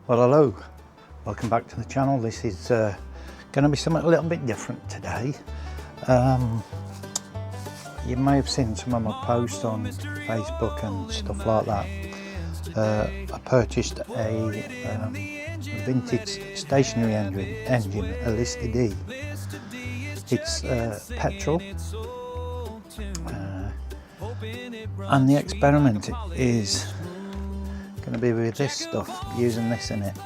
Well, hello, welcome back to the channel. This is going to be something a little bit different today. You may have seen some of my posts on Facebook and stuff like that. I purchased a vintage stationery engine, a Lista D. It's petrol, and the experiment is going to be with this stuff, using this in it.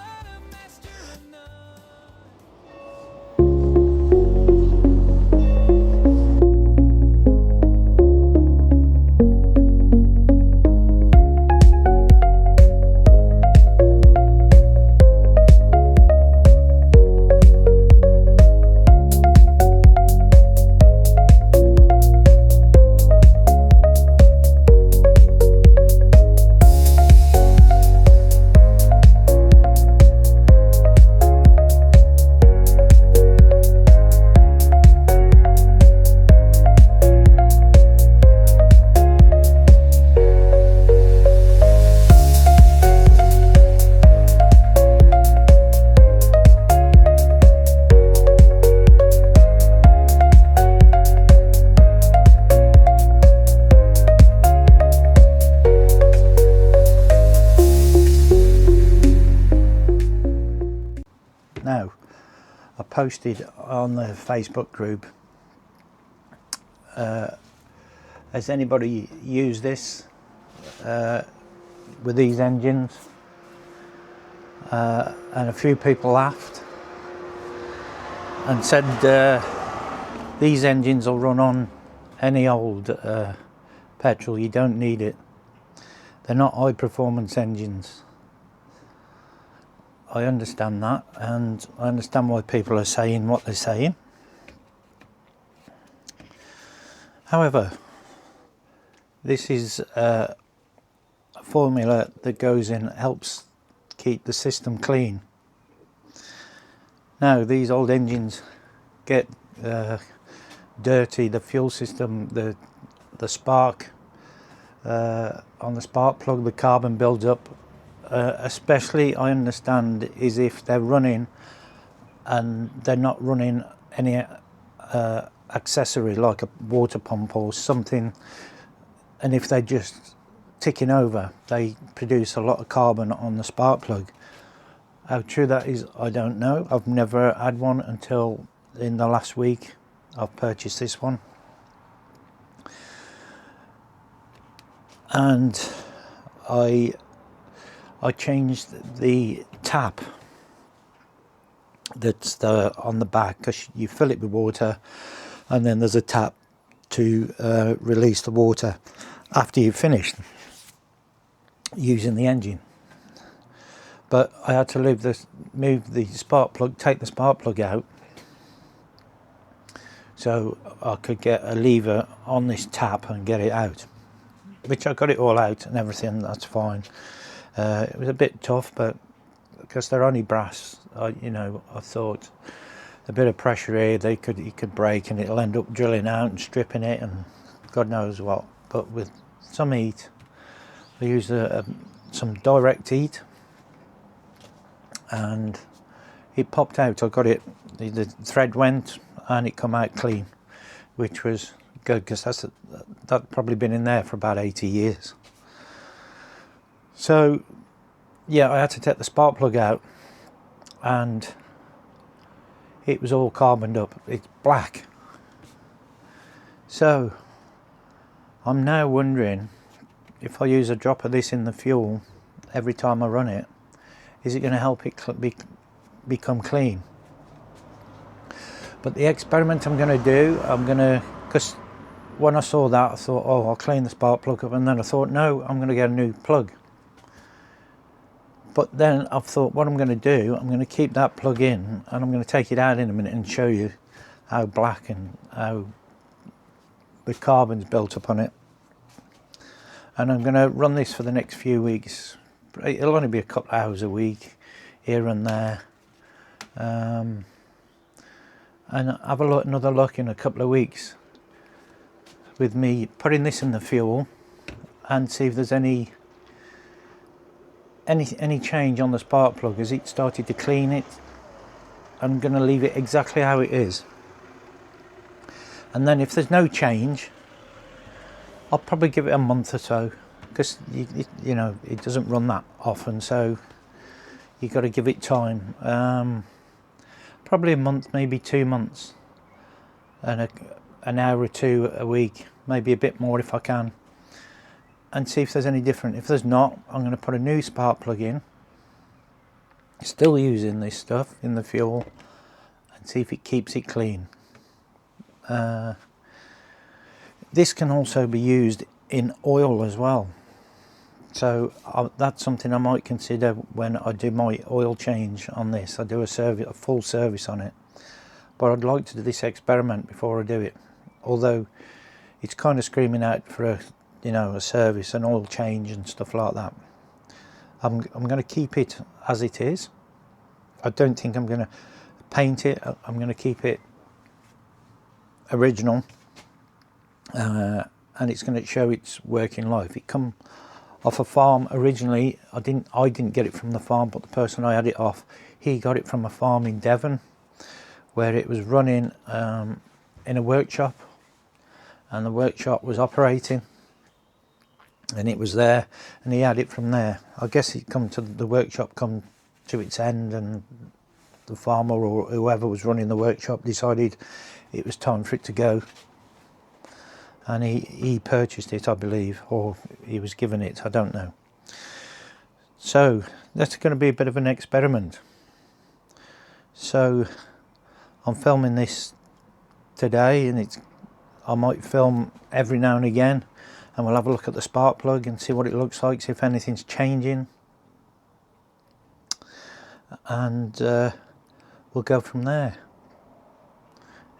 Now, I posted on the Facebook group, has anybody used this with these engines? And a few people laughed and said these engines will run on any old petrol, you don't need it. They're not high performance engines. I understand that, and I understand why people are saying what they're saying. However, this is a formula that goes in, helps keep the system clean. Now, these old engines get dirty, the fuel system, the spark, on the spark plug, the carbon builds up. Especially, I understand, is if they're running and they're not running any accessory like a water pump or something, and if they're just ticking over, they produce a lot of carbon on the spark plug. How true that is, I don't know. I've never had one until in the last week. I've purchased this one, and I changed the tap that's on the back, because you fill it with water and then there's a tap to release the water after you've finished using the engine. But I had to move the spark plug, take the spark plug out, so I could get a lever on this tap and get it out, which I got it all out and everything, that's fine. It was a bit tough, but because they're only brass, I thought a bit of pressure here, it could break and it'll end up drilling out and stripping it and God knows what. But with some heat, I used some direct heat and it popped out. I got it, the thread went and it come out clean, which was good, because that's probably been in there for about 80 years. So, yeah, I had to take the spark plug out and it was all carboned up. It's black. So, I'm now wondering, if I use a drop of this in the fuel every time I run it, is it going to help it become clean? But the experiment I'm going to do, because when I saw that, I thought, oh, I'll clean the spark plug up, and then I thought, no, I'm going to get a new plug. But then I've thought, what I'm going to do, I'm going to keep that plug in and I'm going to take it out in a minute and show you how black and how the carbon's built up on it. And I'm going to run this for the next few weeks. It'll only be a couple of hours a week, here and there. And have another look in a couple of weeks with me putting this in the fuel and see if there's any any change on the spark plug, as it started to clean it, I'm going to leave it exactly how it is. And then if there's no change, I'll probably give it a month or so, because you know, it doesn't run that often, so you got to give it time. Probably a month, maybe 2 months, and an hour or two a week, maybe a bit more if I can, and see if there's any different. If there's not, I'm going to put a new spark plug in, still using this stuff in the fuel, and see if it keeps it clean. This can also be used in oil as well, so that's something I might consider when I do my oil change on this. I do a full service on it, but I'd like to do this experiment before I do it, although it's kind of screaming out for a service, an oil change and stuff like that. I'm going to keep it as it is. I don't think I'm going to paint it. I'm going to keep it original, and it's going to show its working life. It come off a farm originally. I didn't get it from the farm, but the person I had it off, he got it from a farm in Devon, where it was running in a workshop, and the workshop was operating, and it was there, and he had it from there. I guess the workshop come to its end, and the farmer or whoever was running the workshop decided it was time for it to go, and he purchased it, I believe, or he was given it, I don't know. So that's going to be a bit of an experiment. So I'm filming this today, and I might film every now and again, and we'll have a look at the spark plug and see what it looks like, see if anything's changing, and we'll go from there.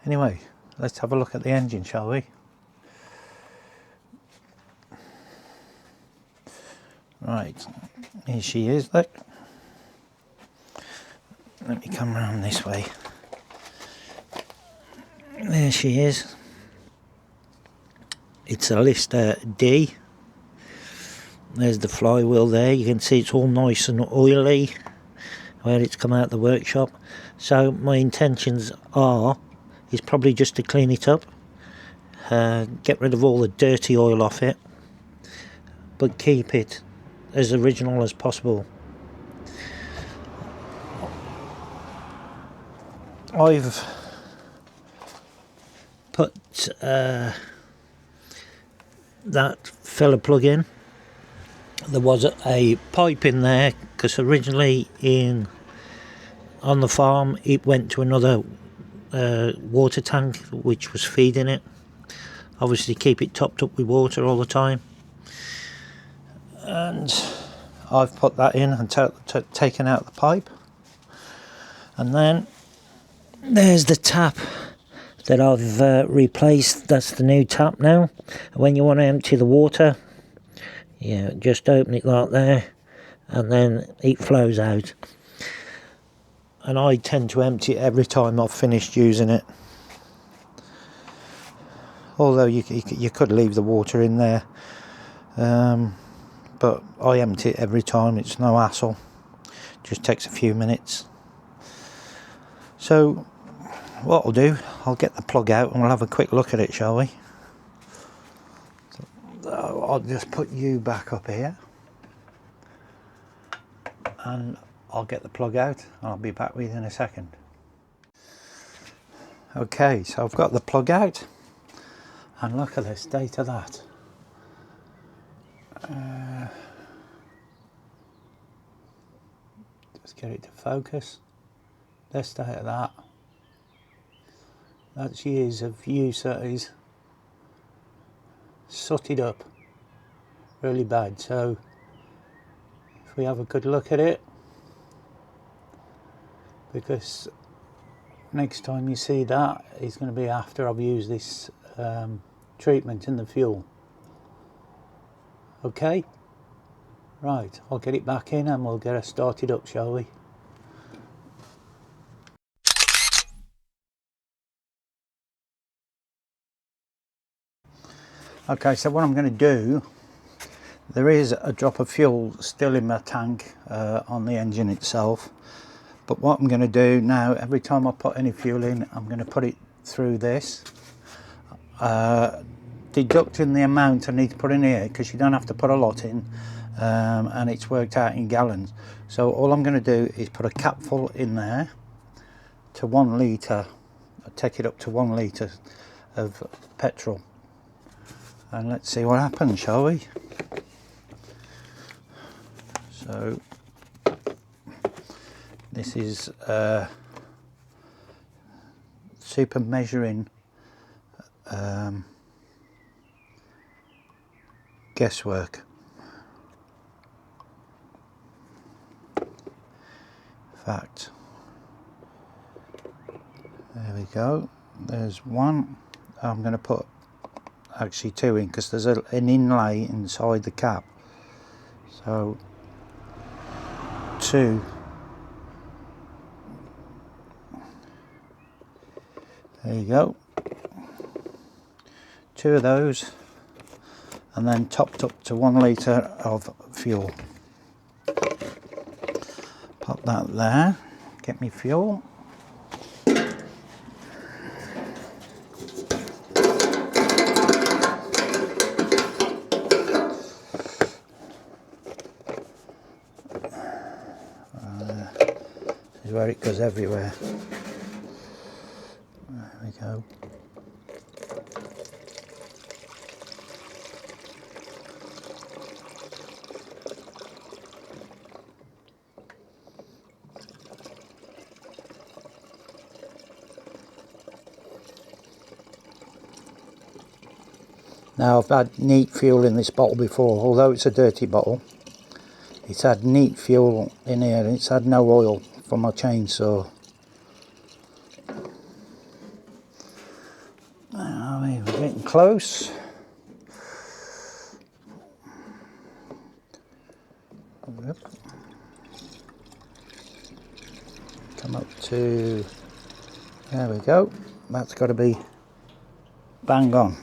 Anyway, let's have a look at the engine, shall we? Right, here she is, look. Let me come around this way. There she is. It's a Lister D. There's the flywheel there. You can see it's all nice and oily where it's come out of the workshop. So my intentions is probably just to clean it up, get rid of all the dirty oil off it, but keep it as original as possible. I've put that filler plug in. There was a pipe in there because originally on the farm it went to another water tank which was feeding it. Obviously keep it topped up with water all the time, and I've put that in and taken out the pipe, and then there's the tap that I've replaced. That's the new tap now. When you want to empty the water, just open it like there, and then it flows out. And I tend to empty it every time I've finished using it. Although you could leave the water in there, but I empty it every time. It's no hassle. Just takes a few minutes. So what I'll do, I'll get the plug out and we'll have a quick look at it, shall we? So I'll just put you back up here, and I'll get the plug out and I'll be back with you in a second. Okay, so I've got the plug out, and look at the state of that. Just get it to focus. The state of that. That's years of use, that is. Sooted up really bad. So if we have a good look at it, because next time you see that is going to be after I've used this treatment in the fuel. Okay, right, I'll get it back in and we'll get it started up, shall we? Okay, so what I'm going to do, There is a drop of fuel still in my tank on the engine itself, but what I'm going to do now, every time I put any fuel in, I'm going to put it through this, deducting the amount I need to put in here, because you don't have to put a lot in, and it's worked out in gallons. So all I'm going to do is put a capful in there to 1 litre, take it up to 1 litre of petrol, and let's see what happens, shall we? So this is super measuring guesswork. Fact. There we go. There's one. I'm going to put actually 2 in, because there's an inlay inside the cap. So 2. There you go. 2 of those, and then topped up to 1 litre of fuel. Pop that there, get me fuel. This is where it goes everywhere. There we go. Now, I've had neat fuel in this bottle before, although it's a dirty bottle. It's had neat fuel in here, and it's had no oil from my chainsaw. I mean, we're getting close. Come up to, there we go. That's got to be bang on.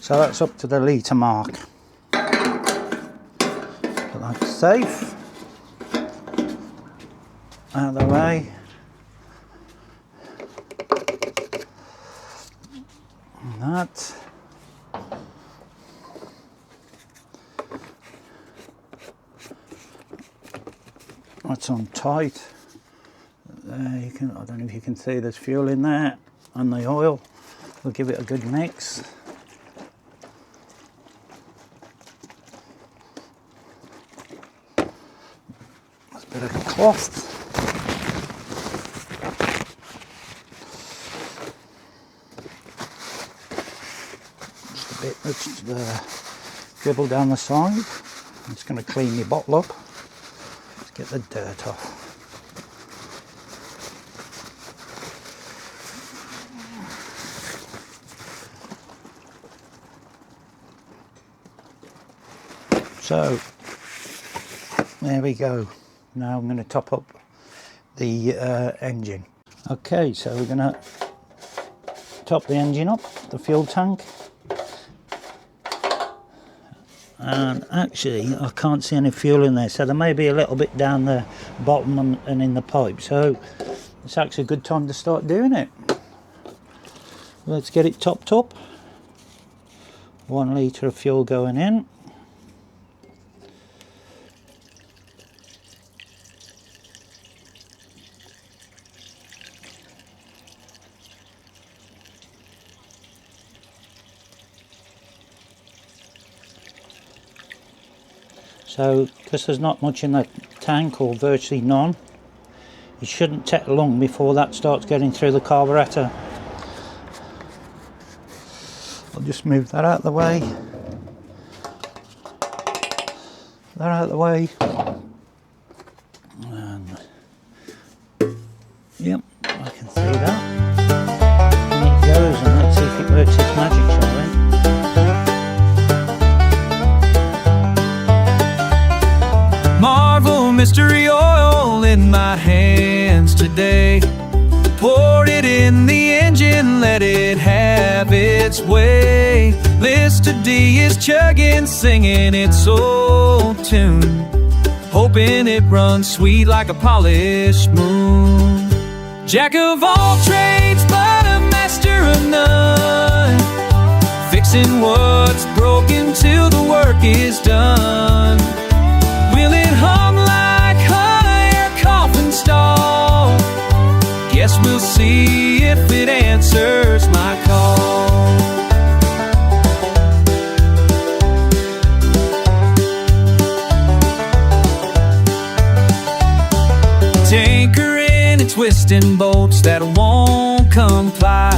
So that's up to the litre mark. But that's safe. Out of the way. And that. That's on tight. There you can, I don't know if you can see, there's fuel in there, and the oil. We'll give it a good mix. Bit of cloth. Just a bit that's dribble down the side. I'm just going to clean my bottle up. Let's get the dirt off. So there we go. Now I'm going to top up the engine. Okay, so we're going to top the engine up, the fuel tank. And actually, I can't see any fuel in there, so there may be a little bit down the bottom and in the pipe. So it's actually a good time to start doing it. Let's get it topped up. 1 litre of fuel going in. So, because there's not much in the tank, or virtually none, it shouldn't take long before that starts getting through the carburetor. I'll just move that out of the way. That out of the way. And, yep, I can see that. And it goes, and let's see if it works its magic, shall we? Marvel mystery oil in my hands today. Poured it in the engine, let it have its way. Lister D is chugging, singing its old tune, hoping it runs sweet like a polished moon. Jack of all trades, but a master of none, fixing what's broken till the work is done. Will it hum like honey or coffin stall? Guess we'll see if it answers my call. Tinkering and twisting bolts that won't comply,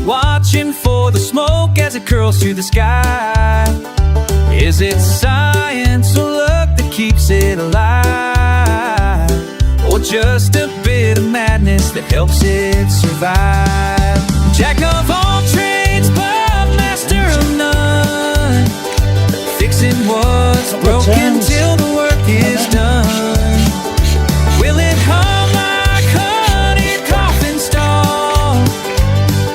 watching for the smoke as it curls through the sky. Is it science or luck that keeps it alive, or just a bit of madness that helps it survive? Jack of all trades, but master of none, fixing what's broken till the work is done. Will it hum like honey, coffin stall?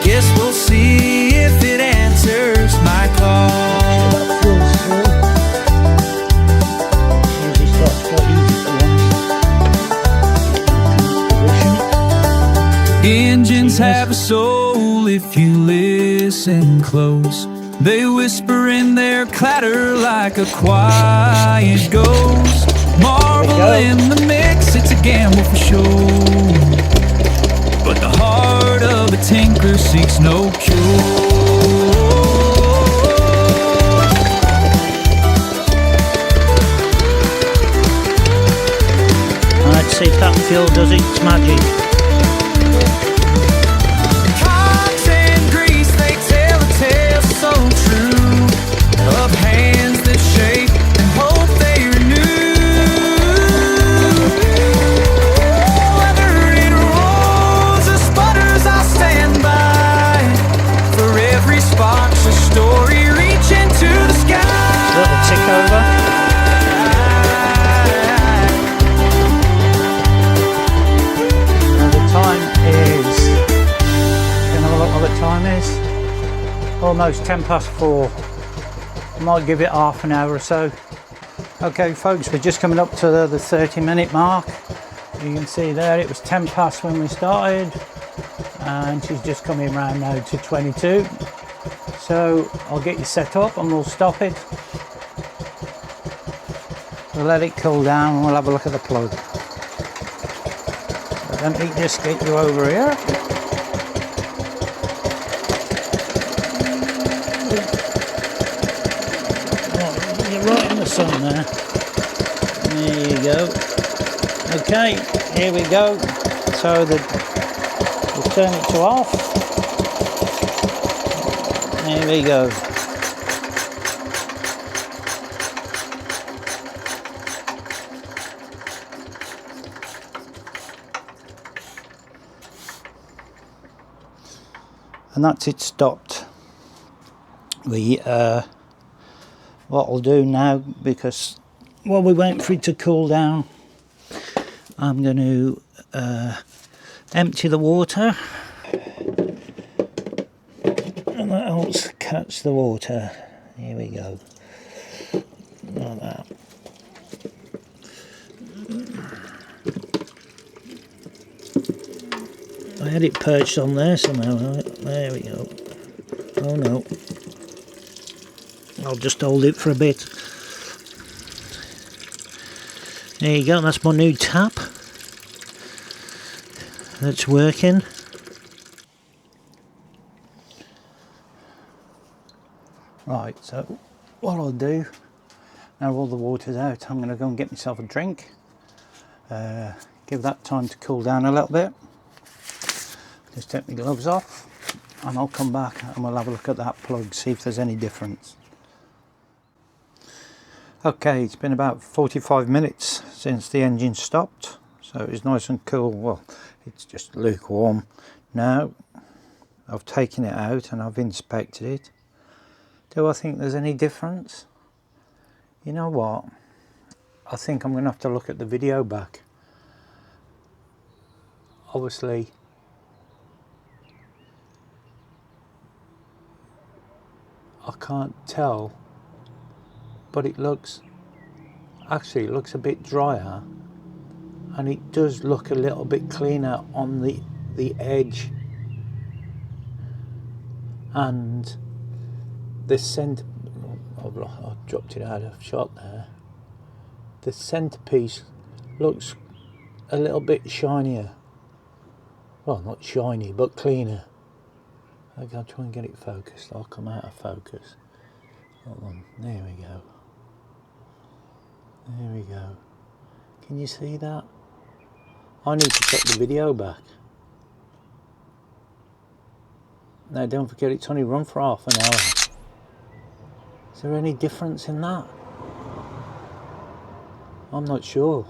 Guess we'll see if it answers my call. Engines have a soul if you listen close. They whisper in their clatter like a quiet ghost. Marvel in the mix, it's a gamble for sure, but the heart of a tinker seeks no cure. Let's see if that fuel does its magic. Cogs and grease, they tell a tale so true of hands that shake and hope they renew. Whether it rolls or sputters, I'll stand by. For every spark's a story reaching to the sky. Little tick over. Time is almost 4:10. I might give it half an hour or so. Okay folks, we're just coming up to the 30-minute mark. You can see there it was 10 past when we started, and she's just coming round now to 22. So I'll get you set up and we'll stop it. We'll let it cool down and we'll have a look at the plug. But let me just get you over here. Right in the sun there. There you go. Okay, here we go. So we'll turn it to off. There we go. And that's it stopped. What I'll do now, because while we wait for it to cool down, I'm going to empty the water, and that helps catch the water. Here we go, like that. I had it perched on there somehow. There we go. Oh no. I'll just hold it for a bit. There you go, that's my new tap. That's working. Right, so what I'll do, now all the water's out, I'm going to go and get myself a drink. Give that time to cool down a little bit. Just take my gloves off and I'll come back and we'll have a look at that plug, see if there's any difference. Okay, it's been about 45 minutes since the engine stopped, so it's nice and cool. Well, it's just lukewarm now. I've taken it out and I've inspected it. Do I think there's any difference? You know what? I think I'm going to have to look at the video back. Obviously, can't tell, but it looks, actually it looks a bit drier, and it does look a little bit cleaner on the edge, and the centre, I dropped it out of shot there. The centerpiece looks a little bit shinier. Well, not shiny, but cleaner. I'll try and get it focused. I'll come out of focus. Hold on. There we go. There we go. Can you see that? I need to check the video back. Now, don't forget, it's only run for half an hour. Is there any difference in that? I'm not sure.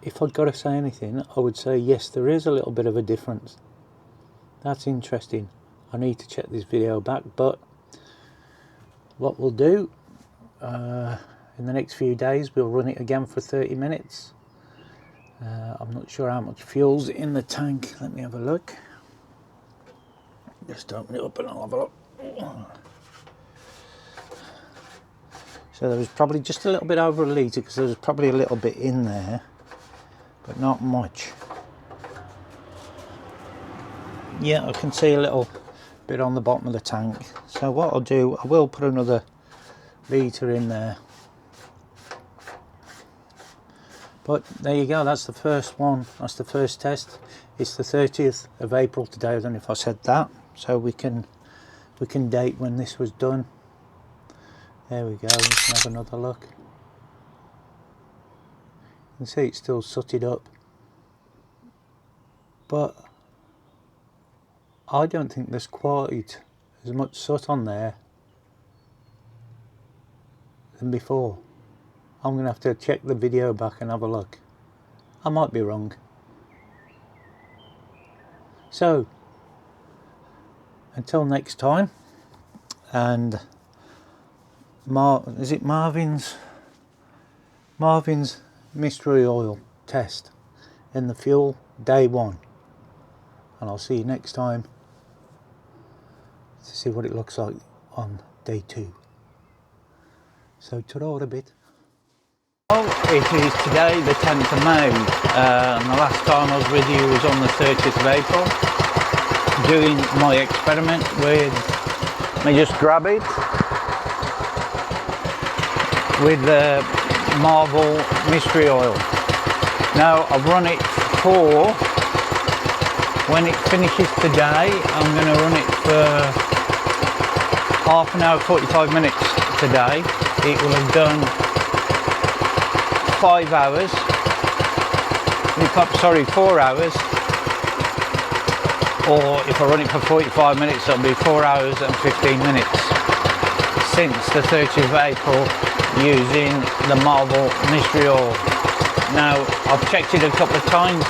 If I'd got to say anything, I would say yes, there is a little bit of a difference. That's interesting. I need to check this video back, but what we'll do, in the next few days, we'll run it again for 30 minutes. I'm not sure how much fuel's in the tank. Let me have a look. Just open it up and I'll have a look. So there was probably just a little bit over a litre, because there was probably a little bit in there, but not much. Yeah, I can see a little bit on the bottom of the tank. So what I'll do, I will put another litre in there. But there you go, that's the first one, that's the first test. It's the 30th of April today, I don't know if I said that. So we can date when this was done. There we go, we can have another look. You can see it's still sooted up. But I don't think there's quite as much soot on there than before. I'm going to have to check the video back and have a look. I might be wrong. So, until next time, and is it Marvin's mystery oil test in the fuel, day 1, and I'll see you next time to see what it looks like on day 2. So ta-ra a bit. Well, it is today the 10th of May, and the last time I was with you was on the 30th of April, doing my experiment with, let me just grab it, with the Marvel mystery oil. Now I've run it for, when it finishes today, I'm going to run it for half an hour, 45 minutes today. It will have done 5 hours, sorry, 4 hours, or if I run it for 45 minutes, it'll be 4 hours and 15 minutes since the 30th of April, using the Marvel mystery oil. Now, I've checked it a couple of times,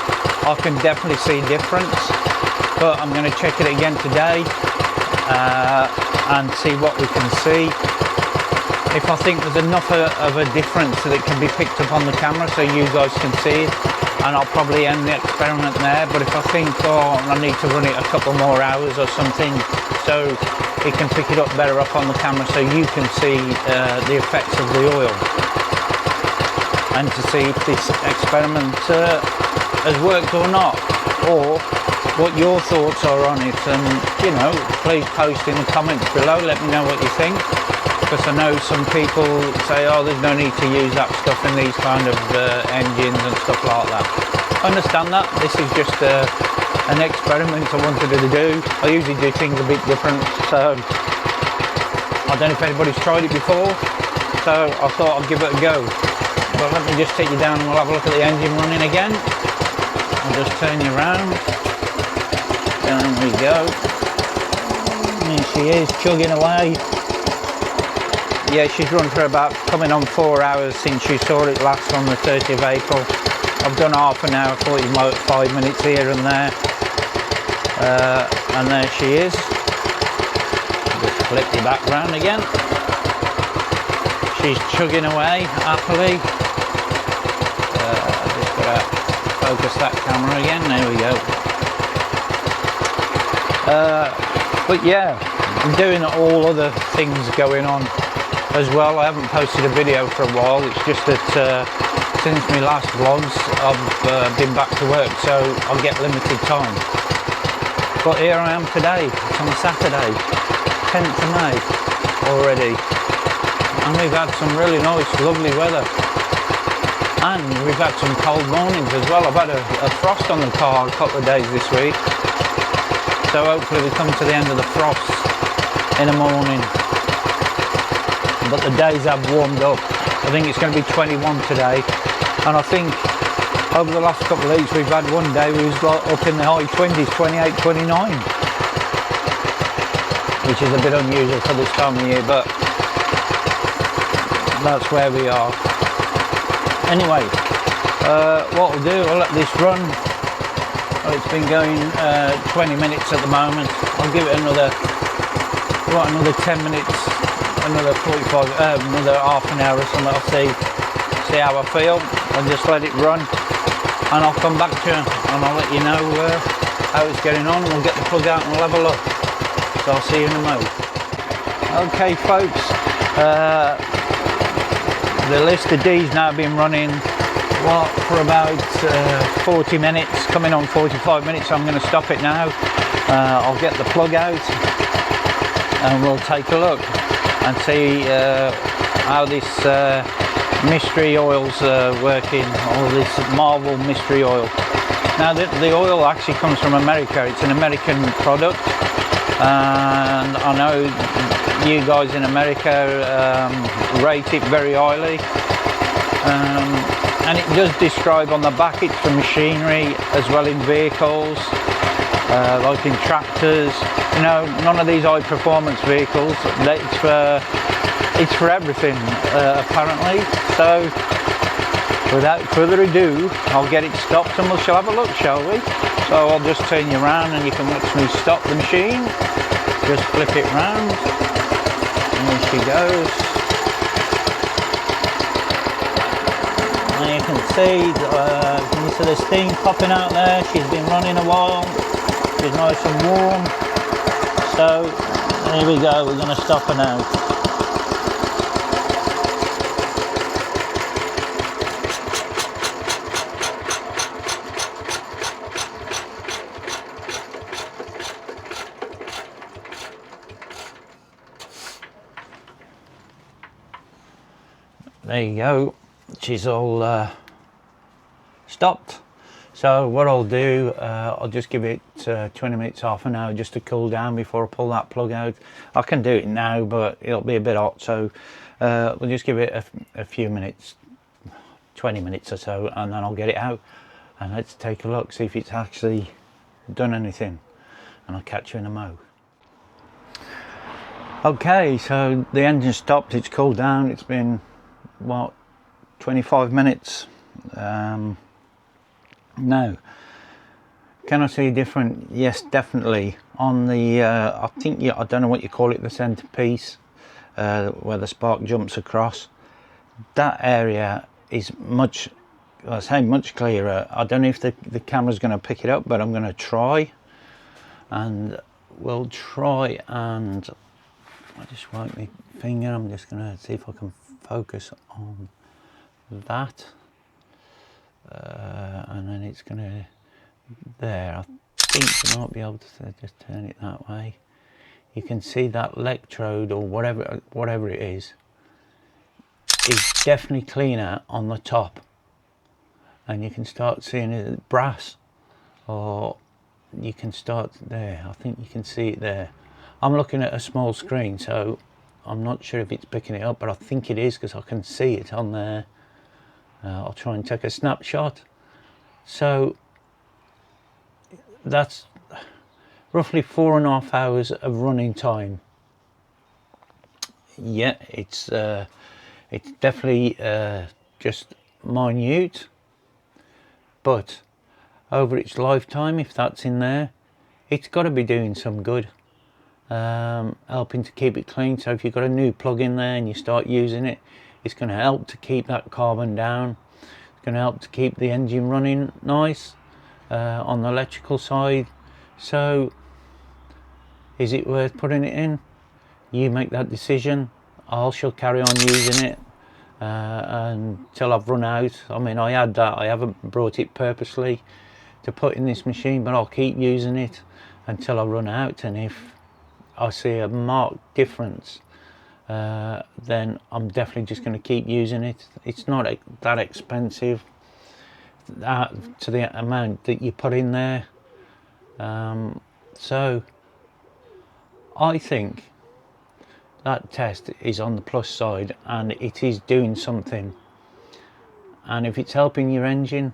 I can definitely see difference, but I'm going to check it again today and see what we can see. If I think there's enough of a difference that it can be picked up on the camera so you guys can see it, and I'll probably end the experiment there. But if I think, oh, I need to run it a couple more hours or something so it can pick it up better up on the camera so you can see the effects of the oil, and to see if this experiment has worked or not, or what your thoughts are on it. And you know, please post in the comments below, let me know what you think, because I know some people say, oh, there's no need to use that stuff in these kind of engines and stuff like that. I understand that. This is just an experiment I wanted to do. I usually do things a bit different, so I don't know if anybody's tried it before, so I thought I'd give it a go. But let me just take you down and we'll have a look at the engine running again. I'll just turn you around. Down we go. There she is, chugging away. Yeah, she's run for about coming on 4 hours since you saw it last on the 30th of April. I've done half an hour, 45 minutes here and there. And there she is. Just flip you back round again. She's chugging away happily. Just gotta focus that camera again. There we go. But yeah, I'm doing all other things going on as well. I haven't posted a video for a while. It's just that since my last vlogs I've been back to work, so I'll get limited time. But here I am today. It's on Saturday, 10th of May already, and we've had some really nice lovely weather, and we've had some cold mornings as well. I've had a frost on the car a couple of days this week, so hopefully we come to the end of the frost in the morning. But the days have warmed up. I think it's going to be 21 today, and I think over the last couple of weeks we've had one day we was like up in the high 20s, 28, 29, which is a bit unusual for this time of year, but that's where we are. Anyway, what I'll do, I'll let this run. It's been going 20 minutes at the moment. I'll give it another 10 minutes, another 45, another half an hour or something. I'll see how I feel, and just let it run, and I'll come back to you and I'll let you know how it's getting on. We'll get the plug out and we'll have a look. So I'll see you in a moment. Okay folks, the list of D's now been running for about 40 minutes, coming on 45 minutes, so I'm going to stop it now. I'll get the plug out and we'll take a look and see how this mystery oil's working, or this Marvel mystery oil. Now the oil actually comes from America. It's an American product, and I know you guys in America rate it very highly, and it does describe on the back it's for machinery as well in vehicles, like in tractors. You know, none of these high performance vehicles, it's for everything apparently. So without further ado, I'll get it stopped and we shall have a look, shall we? So I'll just turn you around and you can watch me stop the machine. Just flip it round, and there she goes. And you can see the steam popping out there. She's been running a while. She's nice and warm. So there we go, we're going to stop her now. There you go, she's all stopped. So what I'll do, I'll just give it 20 minutes, half an hour just to cool down before I pull that plug out. I can do it now, but it'll be a bit hot, so we'll just give it a few minutes, 20 minutes or so, and then I'll get it out and let's take a look, see if it's actually done anything, and I'll catch you in a mo. Okay, so the engine stopped, it's cooled down, it's been what, 25 minutes. Now, can I see a different? Yes, definitely. On the I think, I don't know what you call it, the centerpiece, where the spark jumps across, that area is much, I say much clearer. I don't know if the camera's going to pick it up, but I'm going to try, and we'll try, and I just wipe my finger. I'm just going to see if I can focus on that. And then it's going to, there, I think you might be able to just turn it that way. You can see that electrode, or whatever it is definitely cleaner on the top, and you can start seeing it brass, or you can start there. I think you can see it there. I'm looking at a small screen, so I'm not sure if it's picking it up, but I think it is because I can see it on there. I'll try and take a snapshot. So that's roughly 4.5 hours of running time. Yeah, it's definitely just minute, but over its lifetime, if that's in there, it's got to be doing some good, helping to keep it clean. So if you've got a new plug in there and you start using it, it's going to help to keep that carbon down. It's going to help to keep the engine running nice on the electrical side. So is it worth putting it in? You make that decision. I shall carry on using it until I've run out. I mean, I haven't brought it purposely to put in this machine, but I'll keep using it until I run out. And if I see a marked difference, then I'm definitely just going to keep using it. It's not that expensive to the amount that you put in there. So I think that test is on the plus side, and it is doing something. And if it's helping your engine,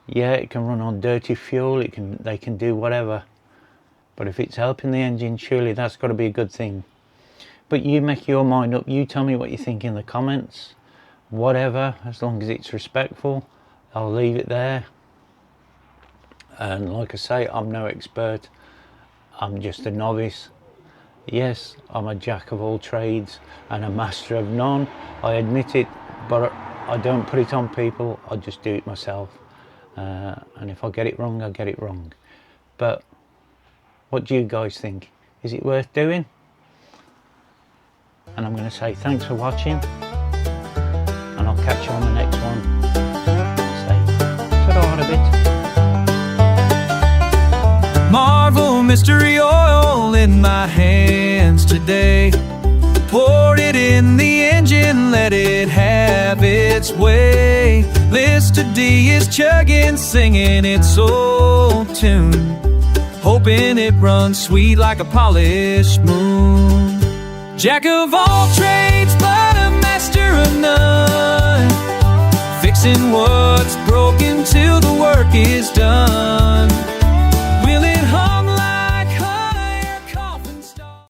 yeah, it can run on dirty fuel, they can do whatever. But if it's helping the engine, surely that's got to be a good thing. But you make your mind up. You tell me what you think in the comments. Whatever, as long as it's respectful, I'll leave it there. And like I say, I'm no expert. I'm just a novice. Yes, I'm a jack of all trades and a master of none. I admit it, but I don't put it on people. I just do it myself. And if I get it wrong, I get it wrong. But what do you guys think? Is it worth doing? And I'm going to say thanks for watching, and I'll catch you on the next one. Say ta-da a bit. Marvel mystery oil in my hands today. Pour it in the engine, let it have its way. Lister D is chugging, singing its old tune, hoping it runs sweet like a polished moon. Jack of all trades, but a master of none, fixing what's broken till the work is done.